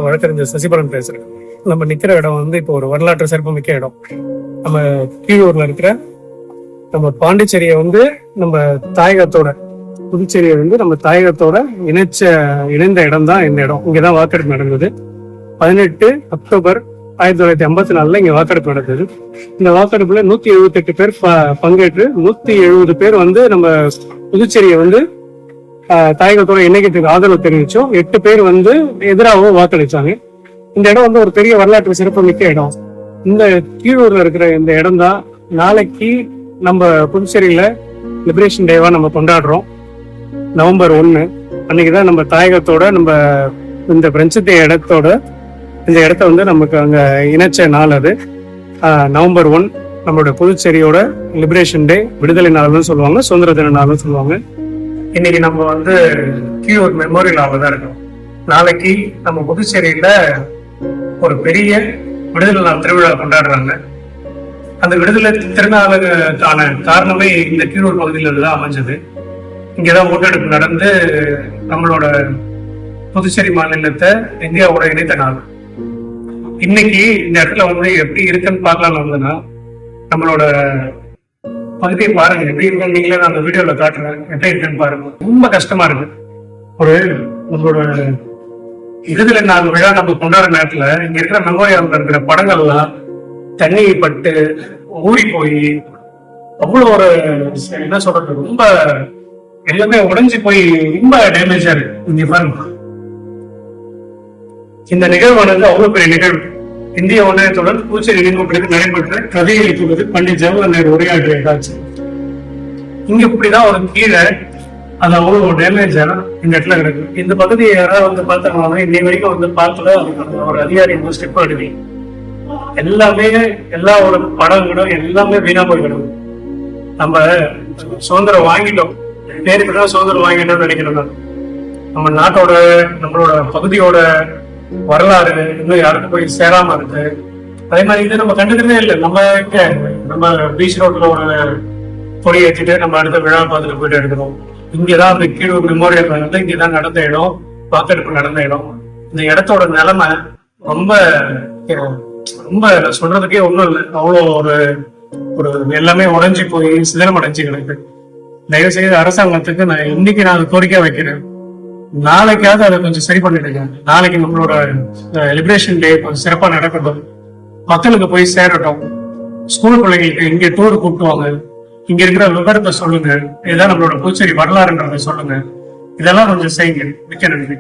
வழக்கறிஞர் சசிபரன் பேசுறேன். நம்ம நிக்கிற இடம் வந்து இப்போ ஒரு வரலாற்று சிறப்புமிக்க இடம். நம்ம கீழூர்ல இருக்கிற நம்ம பாண்டிச்சேரியை வந்து நம்ம தாயகத்தோட, புதுச்சேரியை வந்து நம்ம தாயகத்தோட இணைந்த இடம் தான் இந்த இடம். இங்கதான் வாக்கெடுப்பு நடந்தது. 18 அக்டோபர் 1954 இங்க வாக்கெடுப்பு நடந்தது. இந்த வாக்கெடுப்புல 178 பேர் பங்கேற்று 170 பேர் வந்து நம்ம புதுச்சேரியை வந்து தாயகத்தோட இணைக்கிறதுக்கு ஆதரவு தெரிவிச்சோம். 8 பேர் வந்து எதிராகவும் வாக்களிச்சாங்க. இந்த இடம் வந்து ஒரு பெரிய வரலாற்று சிறப்புமிக்க இடம். இந்த கீழூர்ல இருக்கிற இந்த இடம் தான் நாளைக்கு நம்ம புதுச்சேரியில லிபரேஷன் டேவா நம்ம கொண்டாடுறோம். நவம்பர் 1 அன்னைக்குதான் நம்ம தாயகத்தோட நம்ம இந்த பிரஞ்சத்தை இந்த இடத்த வந்து நமக்கு அங்க இணைச்ச நாள். அது நவம்பர் 1 நம்மளோட புதுச்சேரியோட லிபரேஷன் டே, விடுதலை நாள்னு சொல்லுவாங்க, சுதந்திர தின நாள்னு சொல்லுவாங்க. இன்னைக்கு நம்ம வந்து கீழூர் மெமோரியல் ஹால்ல தான் இருக்கோம். நாளைக்கு நம்ம புதுச்சேரியில ஒரு பெரிய விடுதலை நாள் திருவிழா கொண்டாடுறாங்க. அந்த விடுதலை திருநாளுக்கான காரணமே இந்த கீழூர் பகுதியில் தான் அமைஞ்சது. இங்கதான் ஓட்டெடுப்பு நடந்து நம்மளோட புதுச்சேரி மாநிலத்தை இந்தியாவோட இணைத்த நாள். இன்னைக்கு இந்த இடத்துல வந்து எப்படி இருக்குன்னு பார்க்கலாம். வந்ததுன்னா நம்மளோட பகுதியை பாருங்க, எப்படி இருக்கு. நீங்களே நான் அந்த வீடியோல காட்டுறேன், எப்படி இருக்குன்னு பாருங்க. ரொம்ப கஷ்டமா இருக்கு. ஒரு நம்மளோட விடுதலை நாள் விழா நம்ம கொண்டாடுற நேரத்துல இங்க இருக்கிற மெமோரியல் இருக்கிற படங்கள்லாம் தண்ணி பட்டு ஊறி போய் அவ்வளவு ஒரு என்ன சொல்றது, ரொம்ப எல்லாமே உடைஞ்சு போய் ரொம்ப டேமேஜா இருக்கு. இங்க பாருங்க, இந்த நிகழ்வானது அவ்வளவு பெரிய நிகழ்வு. இந்திய ஒன்றியத்துடன் புதுச்சேரி இணைப்பு நடைபெற்ற கதையை எழுப்புவது பண்டிட் ஜவஹர்லால் நேரு உரையாற்றிய காட்சி. இங்க இப்படிதான் ஒரு கீழே அது அவ்வளவு டேமேஜா இந்த இடத்துல இருக்கு. இந்த பகுதியை யாராவது வந்து பார்த்தாங்கன்னா இன்னை வரைக்கும் வந்து பார்த்துல ஒரு அதிகாரி வந்து ஸ்டெப் எடுவி எல்லாமே எல்லா ஒரு படங்களும் எல்லாமே வீணா போய் கிடக்கும். நம்ம சுதந்திரம் வாங்கிட்டோம், பேருக்கு தான் சுதந்திரம் வாங்கிட்டோம்னு நினைக்கிறோம். நம்ம நாட்டோட நம்மளோட பகுதியோட வரலாறு இன்னும் யாருக்கும் போய் சேராம இருக்கு. அதே மாதிரி இது நம்ம கண்டுக்கிறதே இல்லை. நம்ம பீச் ரோட்ல ஒரு பொடி ஏற்றிட்டு நம்ம அடுத்த விழா பார்த்துட்டு போயிட்டு எடுக்கிறோம். இங்கதான் அந்த கீழூர் மெமோரியல் வந்து இங்கதான் நடந்த இடம், வாக்கெடுப்பு நடந்த இடம். இந்த இடத்தோட நிலைமை ரொம்ப ரொம்ப சொல்றதுக்கே ஒண்ணும் இல்லை. அவ்வளோ ஒரு எல்லாமே உடைஞ்சு போய் சிதறம் அடைஞ்சு கிடக்கு. தயவு செய்து அரசாங்கத்துக்கு நான் அதை கோரிக்கை வைக்கிறேன். நாளைக்காவது அதை கொஞ்சம் சரி பண்ணிடுங்க. நாளைக்கு நம்மளோட லிபரேஷன் டே கொஞ்சம் சிறப்பா நடக்கட்டும், மக்களுக்கு போய் சேரட்டும். ஸ்கூல் பிள்ளைங்களுக்கு இங்க டூர் கூப்பிட்டுவாங்க, இங்க இருக்கிற விவரத்தை சொல்லுங்க, இதுதான் நம்மளோட புதுச்சேரி வரலாறுன்றதை சொல்லுங்க. இதெல்லாம் கொஞ்சம் செய்யுங்க. மிக்க நன்றி.